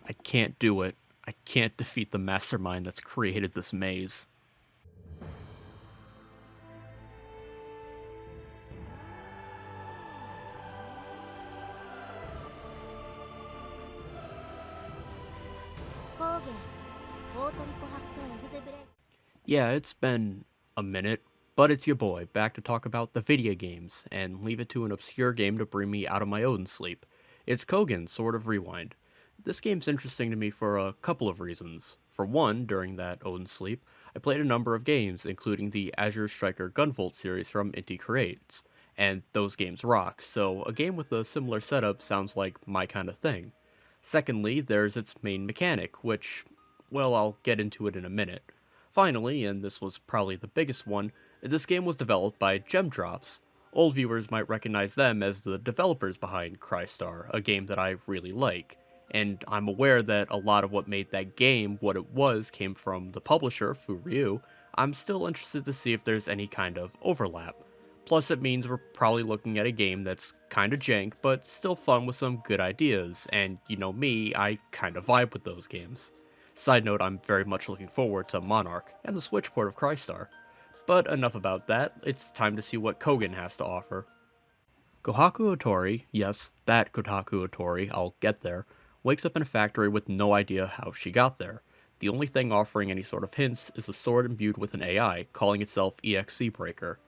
I can't do it. I can't defeat the mastermind that's created this maze. Cogen 大トリコハクトエグゼブレ Yeah, it's been a minute, but it's your boy, back to talk about the video games, and leave it to an obscure game to bring me out of my Odin sleep. It's Cogen, Sword of Rewind. This game's interesting to me for a couple of reasons. For one, during that Odin sleep, I played a number of games, including the Azure Striker Gunvolt series from Inti Creates, and those games rock, so a game with a similar setup sounds like my kind of thing. Secondly, there's its main mechanic, which, well, I'll get into it in a minute. Finally, and this was probably the biggest one, this game was developed by Gemdrops. Old viewers might recognize them as the developers behind Crystar, a game that I really like. And I'm aware that a lot of what made that game what it was came from the publisher, Furyu. I'm still interested to see if there's any kind of overlap. Plus, it means we're probably looking at a game that's kinda jank, but still fun with some good ideas, and you know me, I kinda vibe with those games. Side note, I'm very much looking forward to Monarch and the Switch port of Crystar. But enough about that, it's time to see what Cogen has to offer. Kohaku Otori, yes, that Kohaku Otori, I'll get there, wakes up in a factory with no idea how she got there. The only thing offering any sort of hints is a sword imbued with an AI, calling itself EXC Breaker.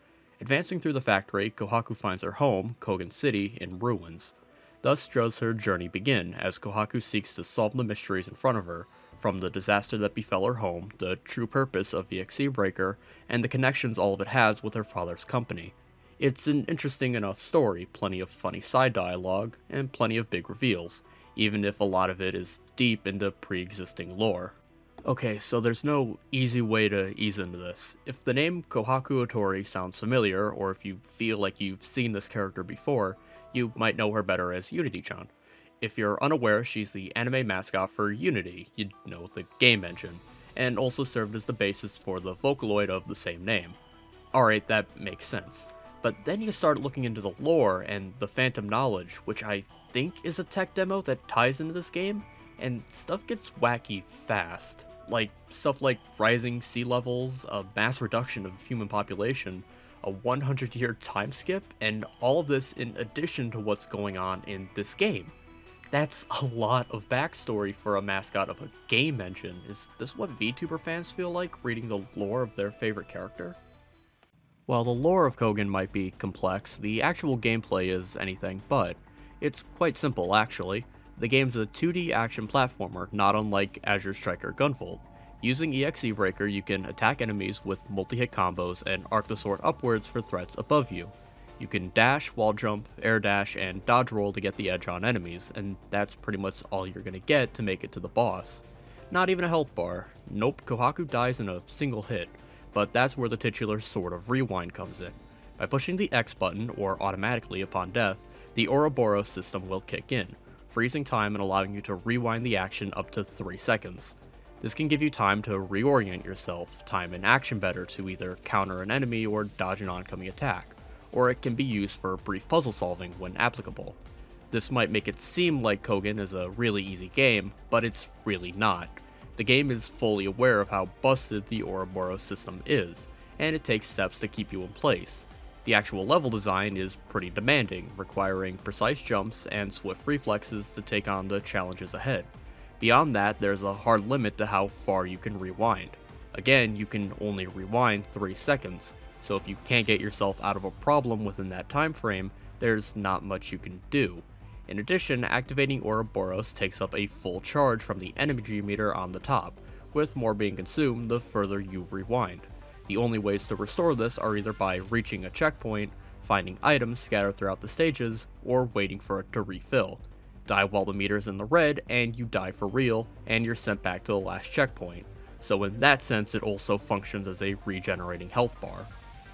Advancing through the factory, Kohaku finds her home, Kogen City, in ruins. Thus does her journey begin, as Kohaku seeks to solve the mysteries in front of her, from the disaster that befell her home, the true purpose of EXC Breaker, and the connections all of it has with her father's company. It's an interesting enough story, plenty of funny side dialogue, and plenty of big reveals, even if a lot of it is deep into pre-existing lore. Okay, so there's no easy way to ease into this. If the name Kohaku Otori sounds familiar, or if you feel like you've seen this character before, you might know her better as Unity-chan. If you're unaware, she's the anime mascot for Unity, you know, the game engine, and also served as the basis for the Vocaloid of the same name. Alright, that makes sense. But then you start looking into the lore and the Phantom Knowledge, which I think is a tech demo that ties into this game, and stuff gets wacky fast. Stuff like rising sea levels, a mass reduction of human population, a 100-year time skip, and all of this in addition to what's going on in this game. That's a lot of backstory for a mascot of a game engine. Is this what VTuber fans feel like, reading the lore of their favorite character? While the lore of Kogen might be complex, the actual gameplay is anything but. It's quite simple, actually. The game's a 2D action platformer, not unlike Azure Striker Gunvolt. Using EXE Breaker, you can attack enemies with multi-hit combos and arc the sword upwards for threats above you. You can dash, wall jump, air dash, and dodge roll to get the edge on enemies, and that's pretty much all you're gonna get to make it to the boss. Not even a health bar. Nope, Kohaku dies in a single hit, but that's where the titular Sword of Rewind comes in. By pushing the X button, or automatically upon death, the Ouroboros system will kick in, freezing time and allowing you to rewind the action up to 3 seconds. This can give you time to reorient yourself, time and action better to either counter an enemy or dodge an oncoming attack, or it can be used for brief puzzle solving when applicable. This might make it seem like Kogen is a really easy game, but it's really not. The game is fully aware of how busted the Ouroboros system is, and it takes steps to keep you in place. The actual level design is pretty demanding, requiring precise jumps and swift reflexes to take on the challenges ahead. Beyond that, there's a hard limit to how far you can rewind. Again, you can only rewind 3 seconds, so if you can't get yourself out of a problem within that time frame, there's not much you can do. In addition, activating Ouroboros takes up a full charge from the energy meter on the top, with more being consumed the further you rewind. The only ways to restore this are either by reaching a checkpoint, finding items scattered throughout the stages, or waiting for it to refill. Die while the meter's in the red, and you die for real, and you're sent back to the last checkpoint. So in that sense, it also functions as a regenerating health bar.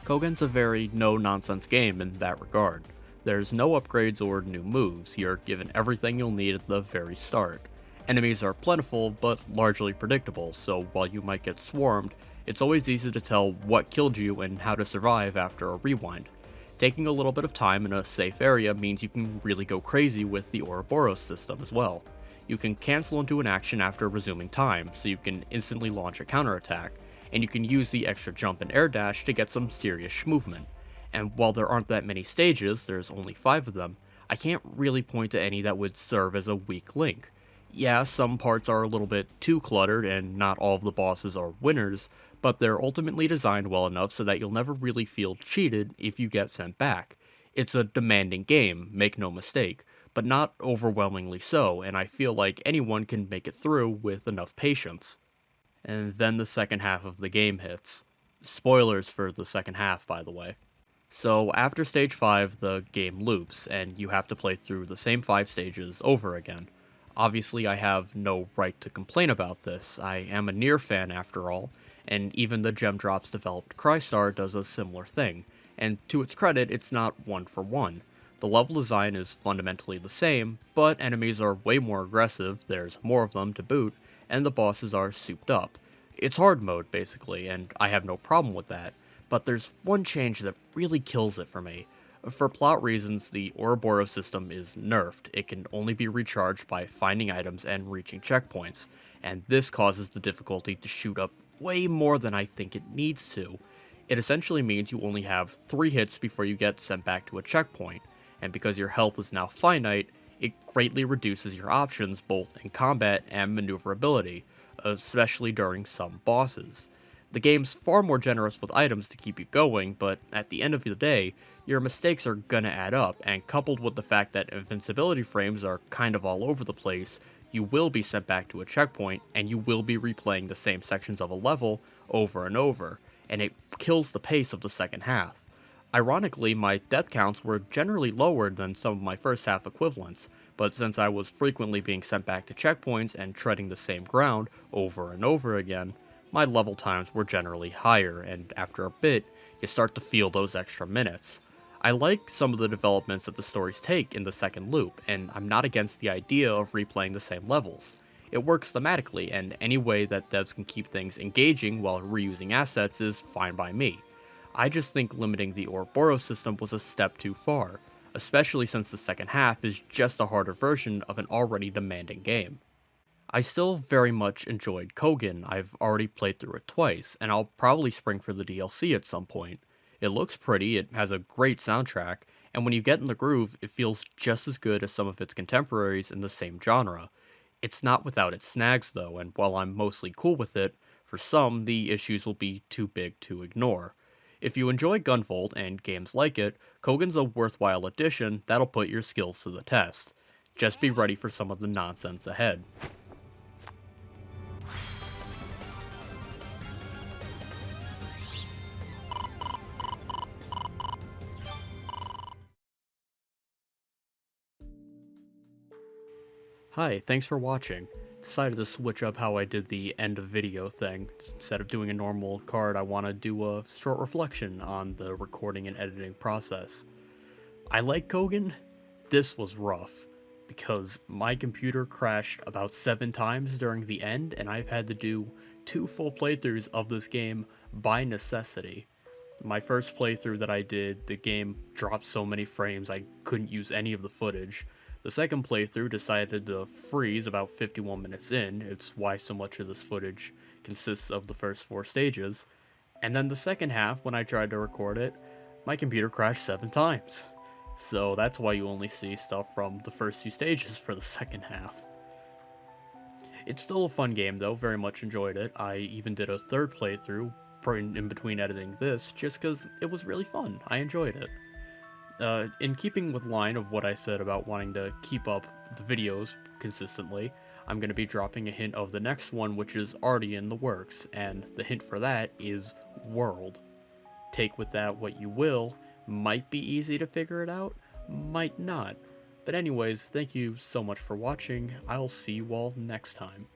Kogen's a very no-nonsense game in that regard. There's no upgrades or new moves, you're given everything you'll need at the very start. Enemies are plentiful, but largely predictable, so while you might get swarmed, it's always easy to tell what killed you and how to survive after a rewind. Taking a little bit of time in a safe area means you can really go crazy with the Ouroboros system as well. You can cancel into an action after resuming time, so you can instantly launch a counterattack, and you can use the extra jump and air dash to get some serious movement. And while there aren't that many stages, there's only 5 of them, I can't really point to any that would serve as a weak link. Yeah, some parts are a little bit too cluttered, and not all of the bosses are winners, but they're ultimately designed well enough so that you'll never really feel cheated if you get sent back. It's a demanding game, make no mistake, but not overwhelmingly so, and I feel like anyone can make it through with enough patience. And then the second half of the game hits. Spoilers for the second half, by the way. So after stage 5, the game loops, and you have to play through the same 5 stages over again. Obviously, I have no right to complain about this. I am a Nier fan after all, and even the Gem Drops developed Crystar does a similar thing, and to its credit, it's not one for one. The level design is fundamentally the same, but enemies are way more aggressive, there's more of them to boot, and the bosses are souped up. It's hard mode, basically, and I have no problem with that, but there's one change that really kills it for me. For plot reasons, the Ouroboros system is nerfed. It can only be recharged by finding items and reaching checkpoints, and this causes the difficulty to shoot up way more than I think it needs to. It essentially means you only have 3 hits before you get sent back to a checkpoint, and because your health is now finite, it greatly reduces your options both in combat and maneuverability, especially during some bosses. The game's far more generous with items to keep you going, but at the end of the day, your mistakes are gonna add up, and coupled with the fact that invincibility frames are kind of all over the place, you will be sent back to a checkpoint, and you will be replaying the same sections of a level over and over, and it kills the pace of the second half. Ironically, my death counts were generally lower than some of my first half equivalents, but since I was frequently being sent back to checkpoints and treading the same ground over and over again, my level times were generally higher, and after a bit, you start to feel those extra minutes. I like some of the developments that the stories take in the second loop, and I'm not against the idea of replaying the same levels. It works thematically, and any way that devs can keep things engaging while reusing assets is fine by me. I just think limiting the Ouroboros system was a step too far, especially since the second half is just a harder version of an already demanding game. I still very much enjoyed Cogen. I've already played through it twice, and I'll probably spring for the DLC at some point. It looks pretty, it has a great soundtrack, and when you get in the groove, it feels just as good as some of its contemporaries in the same genre. It's not without its snags though, and while I'm mostly cool with it, for some, the issues will be too big to ignore. If you enjoy Gunvolt and games like it, Kogan's a worthwhile addition that'll put your skills to the test. Just be ready for some of the nonsense ahead. Hi, thanks for watching. Decided to switch up how I did the end of video thing. Instead of doing a normal card, I want to do a short reflection on the recording and editing process. I like Cogen. This was rough, because my computer crashed about 7 times during the end, and I've had to do 2 full playthroughs of this game by necessity. My first playthrough that I did, the game dropped so many frames I couldn't use any of the footage. The second playthrough decided to freeze about 51 minutes in, it's why so much of this footage consists of the first 4 stages. And then the second half, when I tried to record it, my computer crashed 7 times. So that's why you only see stuff from the first 2 stages for the second half. It's still a fun game though, very much enjoyed it. I even did a third playthrough in between editing this, just because it was really fun. I enjoyed it. In keeping with line of what I said about wanting to keep up the videos consistently, I'm going to be dropping a hint of the next one, which is already in the works, and the hint for that is World. Take with that what you will. Might be easy to figure it out, might not. But anyways, thank you so much for watching. I'll see you all next time.